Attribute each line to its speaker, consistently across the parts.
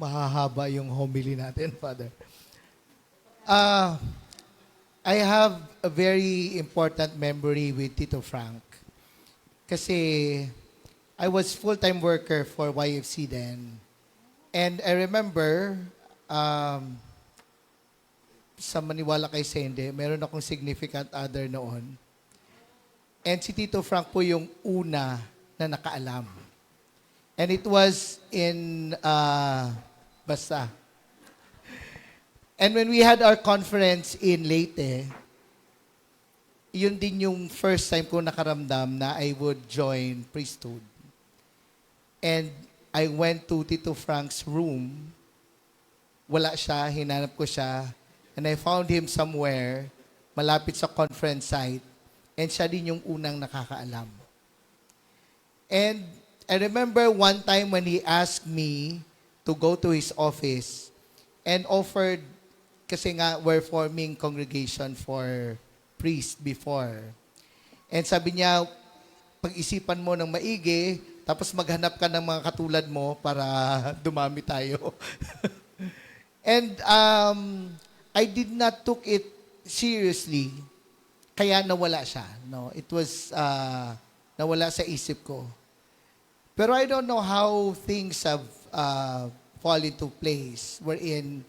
Speaker 1: mahahaba yung homily natin, Father. Uh, I have a very important memory with Tito Frank. Kasi I was full-time worker for YFC then. And I remember, um, sa maniwala kay Sende, meron akong significant other noon. And si Tito Frank po yung una na nakaalam. And it was in Basta. And when we had our conference in Leyte, yun din yung first time ko nakaramdam na I would join priesthood. And I went to Tito Frank's room. Wala siya, hinanap ko siya. And I found him somewhere, malapit sa conference site. And siya din yung unang nakakaalam. And I remember one time when he asked me to go to his office and offered, kasi nga we're forming congregation for priest before. And sabi niya, pag-isipan mo ng maigi, tapos maghanap ka ng mga katulad mo para dumami tayo. And I did not took it seriously, kaya nawala siya. No, it was nawala sa isip ko. Pero I don't know how things have fall into place. Wherein,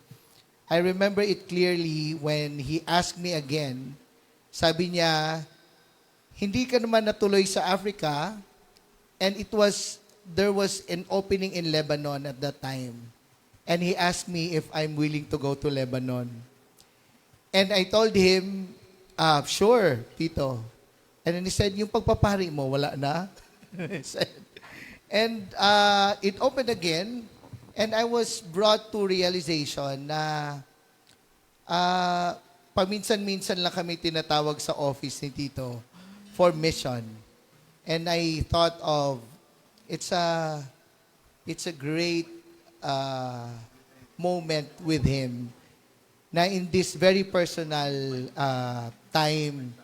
Speaker 1: I remember it clearly when he asked me again, sabi niya, hindi ka naman natuloy sa Africa, and there was an opening in Lebanon at that time. And he asked me if I'm willing to go to Lebanon. And I told him, sure, Tito. And then he said, yung pagpapari mo, wala na? He said, and it opened again, and I was brought to realization na paminsan-minsan lang kami tinatawag sa office ni Tito for mission. And I thought of, it's a great moment with him na in this very personal time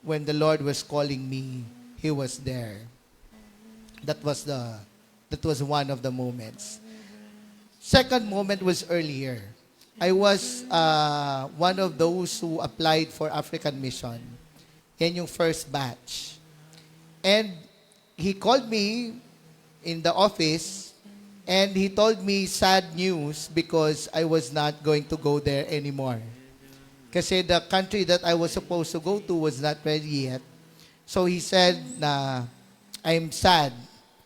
Speaker 1: when the Lord was calling me, He was there. That was one of the moments. Second moment was earlier. I was one of those who applied for African Mission. Yan yung first batch. And he called me in the office and he told me sad news because I was not going to go there anymore. Kasi the country that I was supposed to go to was not ready yet. So he said na, I'm sad.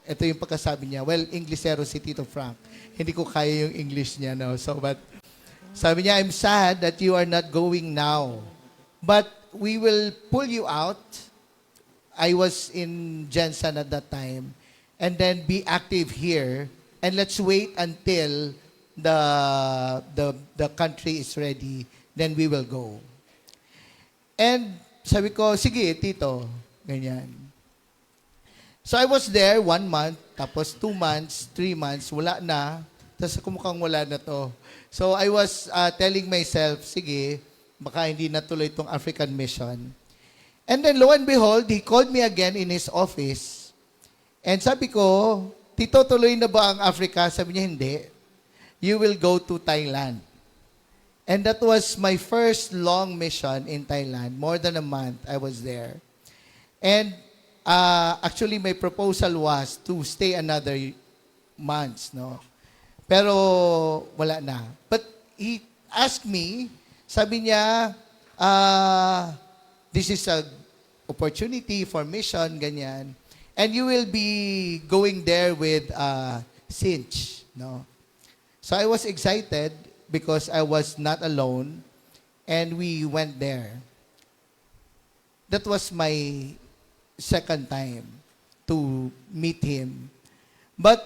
Speaker 1: Ito yung pagkasabi niya. Well, Inglesero si Tito Frank. Hindi ko kaya yung English niya, no? So, but, sabi niya, I'm sad that you are not going now. But we will pull you out. I was in Jensen at that time. And then be active here. And let's wait until the country is ready. Then we will go. And sabi ko, sige, Tito. Ganyan. So I was there 1 month, tapos 2 months, 3 months, wala na. Tapos mukhang wala na to. So I was telling myself, sige, baka hindi natuloy itong African mission. And then lo and behold, he called me again in his office. And sabi ko, Tito, tuloy na ba ang Africa? Sabi niya, hindi. You will go to Thailand. And that was my first long mission in Thailand. More than a month, I was there. And actually, my proposal was to stay another months, no? Pero wala na. But he asked me, sabi niya, this is a opportunity for mission, ganyan. And you will be going there with Cinch, no? So I was excited because I was not alone, and we went there. That was my second time to meet him. But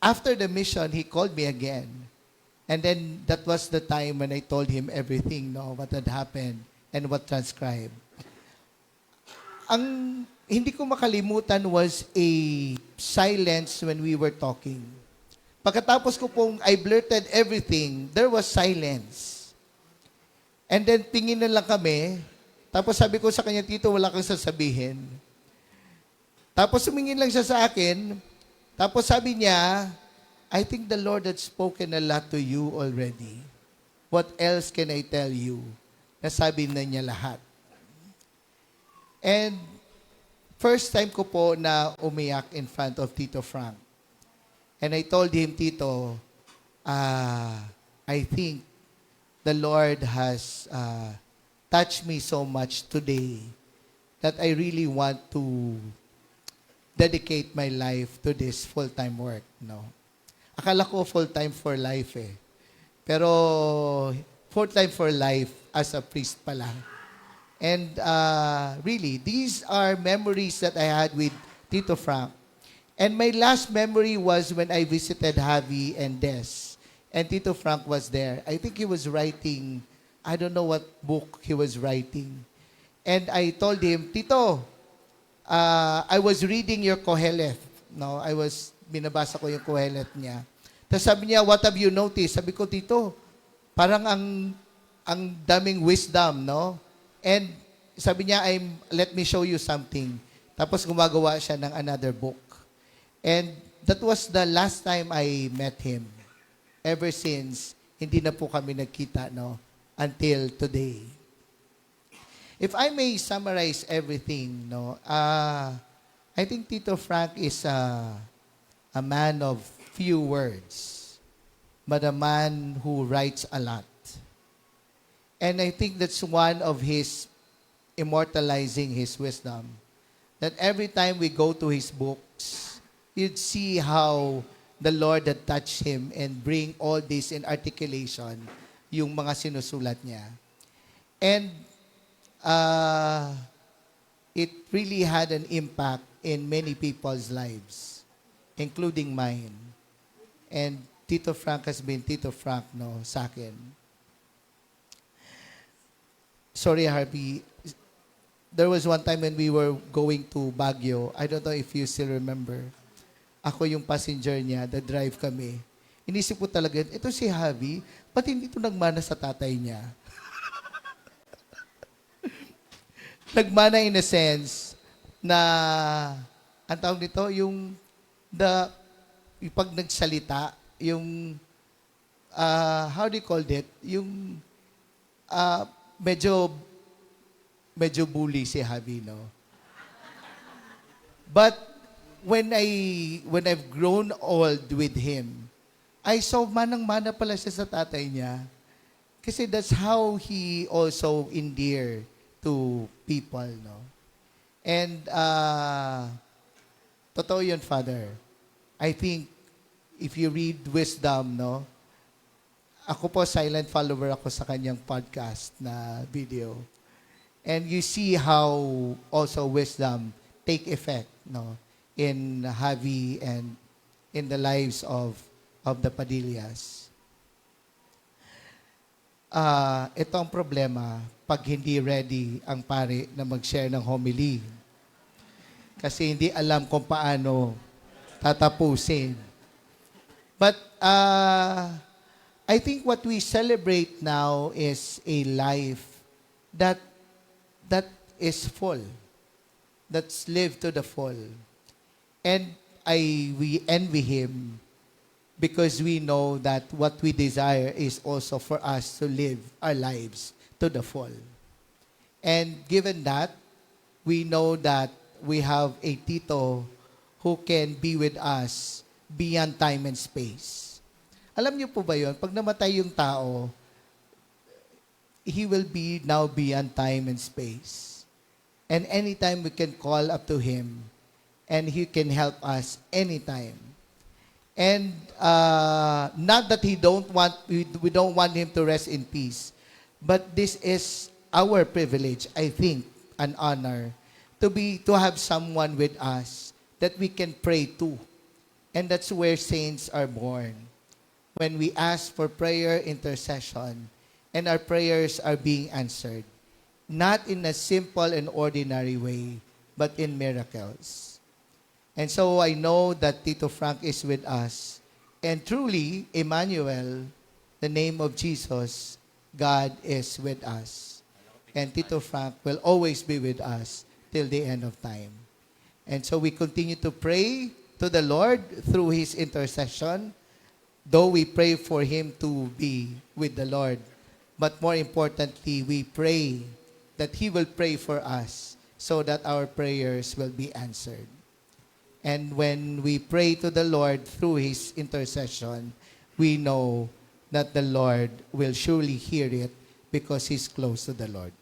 Speaker 1: after the mission, he called me again. And then that was the time when I told him everything, no, what had happened and what transcribed. Ang hindi ko makalimutan was a silence when we were talking. Pagkatapos ko pong I blurted everything, there was silence. And then tingin na lang kami. Tapos sabi ko sa kanya, Tito, wala kang sasabihin. Tapos sumingin lang siya sa akin. Tapos sabi niya, I think the Lord had spoken a lot to you already. What else can I tell you? Nasabi na niya lahat. And first time ko po na umiyak in front of Tito Frank. And I told him, Tito, I think the Lord has touched me so much today that I really want to dedicate my life to this full-time work. No? Akala ko full-time for life eh. Pero full-time for life as a priest pala. And really, these are memories that I had with Tito Frank. And my last memory was when I visited Javi and Des. And Tito Frank was there. I think he was writing, I don't know what book he was writing. And I told him, Tito, I was reading your Koheleth. No, binabasa ko yung Koheleth niya. Tapos sabi niya, what have you noticed? Sabi ko, Tito, parang ang daming wisdom, no? And sabi niya, let me show you something. Tapos gumagawa siya ng another book. And that was the last time I met him. Ever since, hindi na po kami nagkita, no? Until today. If I may summarize everything, no, I think Tito Frank is a man of few words, but a man who writes a lot. And I think that's one of his immortalizing his wisdom. That every time we go to his books, you'd see how the Lord had touched him and bring all this in articulation, yung mga sinusulat niya. And it really had an impact in many people's lives, including mine. And Tito Frank has been Tito Frank, no, sa akin. Sorry, Harvey. There was one time when we were going to Baguio. I don't know if you still remember. Ako yung passenger niya, the drive kami. Inisip ko talaga, ito si Javi, ba't hindi ito nagmana sa tatay niya? Nagmana in a sense na, ang tawag nito, yung pag nagsalita, yung, how do you call it? Yung, medyo bully si Javi, no? But when I've grown old with him, I saw manang-mana pala siya sa tatay niya. Kasi that's how he also endear to people, no? And totoo yun, Father. I think if you read wisdom, no? Ako po, silent follower ako sa kanyang podcast na video. And you see how also wisdom take effect, no? In Javi and in the lives of the Padillas. Ito ang problema pag hindi ready ang pare na mag-share ng homily. Kasi hindi alam kung paano tatapusin. But I think what we celebrate now is a life that is full. That's lived to the full. And we envy him because we know that what we desire is also for us to live our lives to the full. And given that, we know that we have a Tito who can be with us beyond time and space. Alam niyo po ba yun? Pag namatay yung tao, he will be now beyond time and space. And anytime we can call up to him, and he can help us anytime. And not that we don't want him to rest in peace, but this is our privilege, I think, an honor, to have someone with us that we can pray to. And that's where saints are born. When we ask for prayer, intercession, and our prayers are being answered, not in a simple and ordinary way, but in miracles. And so I know that Tito Frank is with us. And truly, Emmanuel, the name of Jesus, God is with us. And Tito Frank will always be with us till the end of time. And so we continue to pray to the Lord through his intercession though we pray for him to be with the Lord, but more importantly, we pray that he will pray for us so that our prayers will be answered. And when we pray to the Lord through his intercession, we know that the Lord will surely hear it because he's close to the Lord.